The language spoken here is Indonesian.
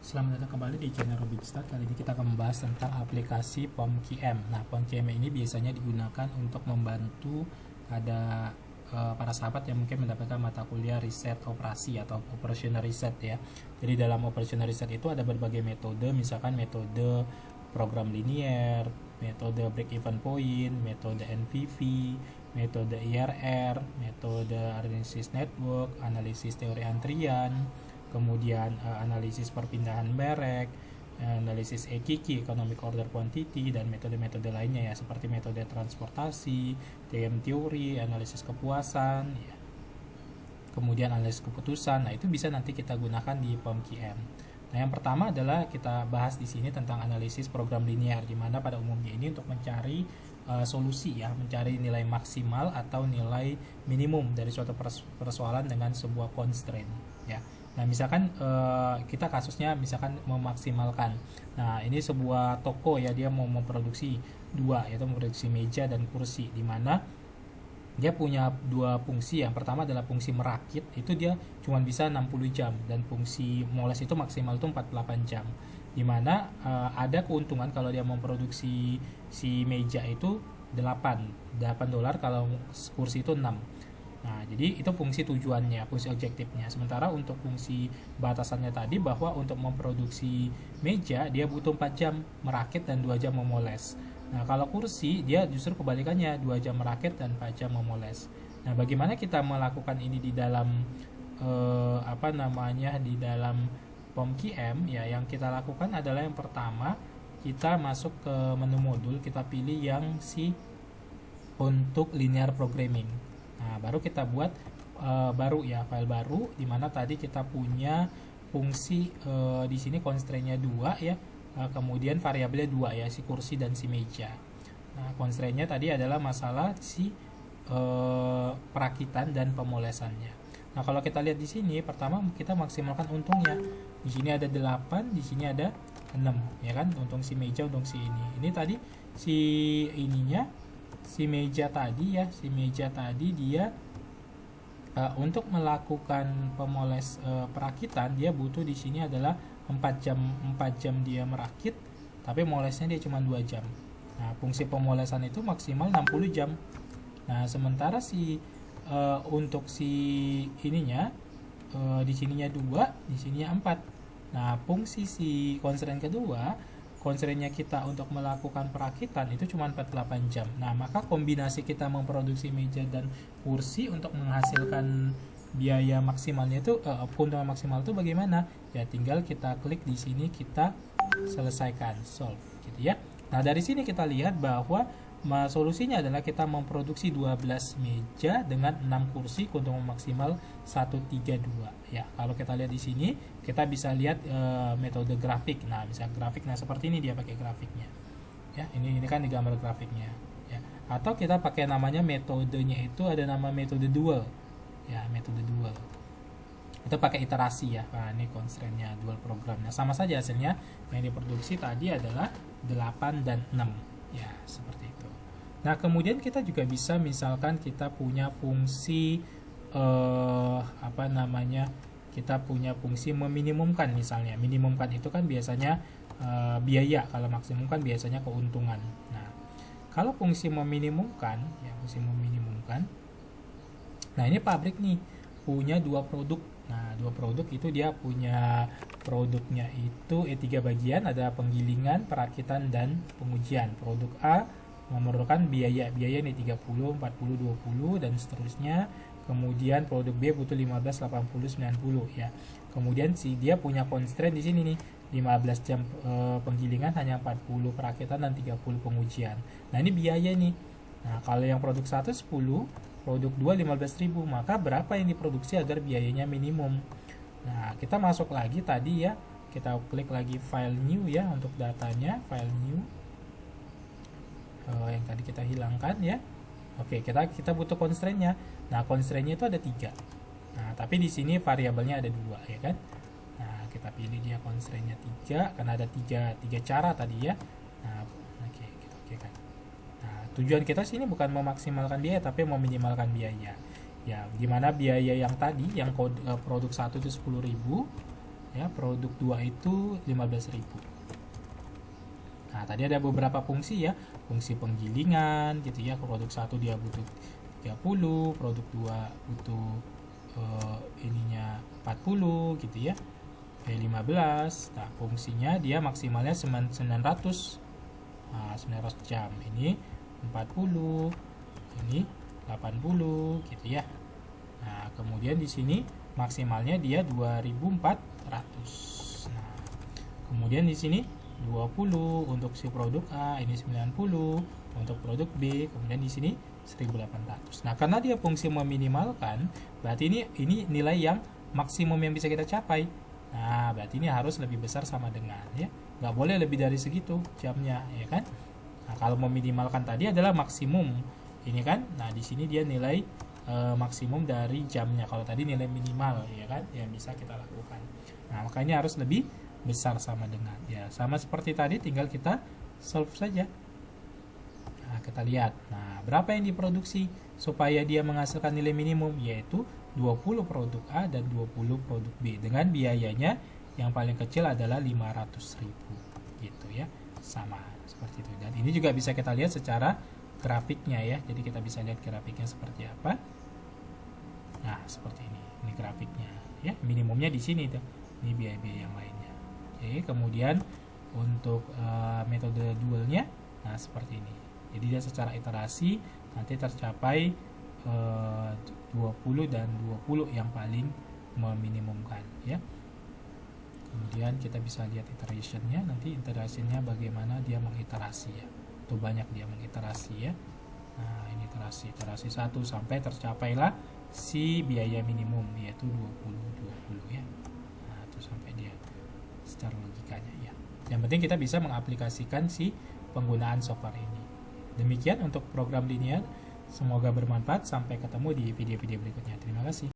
Selamat datang kembali di channel Rubikstart. Kali ini kita akan membahas tentang aplikasi POMQM. Nah, POMQM ini biasanya digunakan untuk membantu pada para sahabat yang mungkin mendapatkan mata kuliah riset operasi atau operational reset ya. Jadi dalam operational reset itu ada berbagai metode, misalkan metode program linier, metode break even point, metode NPV, metode IRR, metode analisis network, analisis teori antrian, kemudian analisis perpindahan merek, analisis EQQ, economic order quantity, dan metode-metode lainnya ya, seperti metode transportasi, game teori, analisis kepuasan, ya. Kemudian analisis keputusan. Nah, itu bisa nanti kita gunakan di POMQM. Nah, yang pertama adalah kita bahas di sini tentang analisis program linear, di mana pada umumnya ini untuk mencari solusi ya, mencari nilai maksimal atau nilai minimum dari suatu persoalan dengan sebuah constraint ya. Nah, misalkan kita kasusnya misalkan memaksimalkan. Nah, ini sebuah toko ya, dia mau memproduksi dua, yaitu memproduksi meja dan kursi, di mana dia punya dua fungsi. Yang pertama adalah fungsi merakit, itu dia cuma bisa 60 jam, dan fungsi moles itu maksimal itu 48 jam. Dimana ada keuntungan kalau dia memproduksi si meja itu 8 dolar, kalau kursi itu 6. Nah, jadi itu fungsi tujuannya, fungsi objektifnya. Sementara untuk fungsi batasannya tadi, bahwa untuk memproduksi meja dia butuh 4 jam merakit dan 2 jam memoles. Nah, kalau kursi dia justru kebalikannya, 2 jam merakit dan 4 jam memoles. Nah, bagaimana kita melakukan ini di dalam di dalam POMQM ya? Yang kita lakukan adalah yang pertama, kita masuk ke menu modul, kita pilih yang untuk linear programming. Nah, baru kita buat file baru, di mana tadi kita punya fungsi di sini constraint-nya 2 ya. Kemudian variabelnya 2 ya, si kursi dan si meja. Nah, constraint-nya tadi adalah masalah si perakitan dan pemolesannya. Nah, kalau kita lihat di sini, pertama kita maksimalkan untungnya. Di sini ada 8, di sini ada 6 ya kan, untung si meja, untung si ini. Ini tadi si meja tadi dia untuk melakukan pemoles perakitan, dia butuh di sini adalah 4 jam dia merakit, tapi molesnya dia cuma 2 jam. Nah, fungsi pemolesan itu maksimal 60 jam. Nah, sementara untuk si ininya di sininya 2, di sininya 4. Nah, fungsi si constraint kedua, constraint-nya kita untuk melakukan perakitan itu cuma 48 jam. Nah, maka kombinasi kita memproduksi meja dan kursi untuk menghasilkan biaya maksimalnya itu, keuntungan maksimal itu bagaimana? Ya, tinggal kita klik di sini, kita selesaikan, solve gitu ya. Nah, dari sini kita lihat bahwa solusinya adalah kita memproduksi 12 meja dengan 6 kursi, keuntungan maksimal 132 ya. Kalau kita lihat di sini, kita bisa lihat metode grafik. Nah, bisa grafik, nah seperti ini dia pakai grafiknya ya. Ini kan digambar grafiknya ya. Atau kita pakai namanya, metodenya itu ada nama metode dual ya, metode dual itu pakai iterasi ya. Nah, ini constraint-nya dual program. Nah, sama saja hasilnya, yang diproduksi tadi adalah 8 dan 6 ya, seperti itu. Nah, kemudian kita juga bisa, misalkan kita punya fungsi kita punya fungsi meminimumkan. Misalnya minimumkan itu kan biasanya biaya, kalau maksimum kan biasanya keuntungan. Nah, kalau fungsi meminimumkan ya, nah ini pabrik nih punya 2 produk. Nah, 2 produk itu dia punya produknya itu 3 bagian, ada penggilingan, perakitan, dan pengujian. Produk A memerlukan biaya nih 30, 40, 20 dan seterusnya. Kemudian produk B butuh 15, 80, 90 ya. Kemudian dia punya constraint di sini nih, 15 jam penggilingan, hanya 40 perakitan dan 30 pengujian. Nah, ini biaya nih. Nah, kalau yang produk 1 10, produk 2 15.000, maka berapa yang diproduksi agar biayanya minimum? Nah, kita masuk lagi tadi ya, kita klik lagi file new ya, untuk datanya file new yang tadi kita hilangkan ya. Oke, kita butuh constraint-nya. Nah, constraint-nya itu ada 3. Nah, tapi di sini variabelnya ada 2 ya kan. Nah, kita pilih dia constraint-nya 3 karena ada 3 cara tadi ya. Nah, oke, kita oke kan. Nah, tujuan kita sini bukan memaksimalkan biaya, tapi meminimalkan biaya. Ya, gimana biaya yang tadi, yang produk 1 itu 10.000, Ya, produk 2 itu 15.000. Nah, tadi ada beberapa fungsi ya, fungsi penggilingan gitu ya. Produk 1 dia butuh 30, produk 2 butuh ininya 40 gitu ya. 15. Nah, fungsinya dia maksimalnya 900. Nah, 900 jam. Ini 40, ini 80 gitu ya. Nah, kemudian di sini maksimalnya dia 2400. Nah, kemudian di sini 20 untuk si produk A, ini 90 untuk produk B, kemudian di sini 1800. Nah, karena dia fungsi meminimalkan, berarti ini nilai yang maksimum yang bisa kita capai. Nah, berarti ini harus lebih besar sama dengan ya. Nggak boleh lebih dari segitu jamnya, ya kan? Nah, kalau meminimalkan tadi adalah maksimum. Ini kan? Nah, di sini dia nilai maksimum dari jamnya. Kalau tadi nilai minimal, ya kan? Yang bisa kita lakukan. Nah, makanya harus lebih besar sama dengan ya. Sama seperti tadi, tinggal kita solve saja. Nah, kita lihat. Nah, berapa yang diproduksi supaya dia menghasilkan nilai minimum, yaitu 20 produk A dan 20 produk B dengan biayanya yang paling kecil adalah 500.000 gitu ya. Sama seperti itu. Dan ini juga bisa kita lihat secara grafiknya ya. Jadi kita bisa lihat grafiknya seperti apa. Nah, seperti ini. Ini grafiknya ya. Minimumnya di sini tuh. Ini biaya-biaya yang lainnya. Oke, kemudian untuk metode dualnya, nah seperti ini. Jadi dia secara iterasi nanti tercapai 20 dan 20 yang paling meminimumkan ya. Kemudian kita bisa lihat iterationnya, nanti iterationnya bagaimana dia mengiterasi ya. Tuh banyak dia mengiterasi ya. Nah, ini iterasi 1 sampai tercapailah si biaya minimum yaitu 20 ya. Nah, itu sampai dia secara logikanya ya. Yang penting kita bisa mengaplikasikan si penggunaan software ini. Demikian untuk program linear. Semoga bermanfaat. Sampai ketemu di video-video berikutnya. Terima kasih.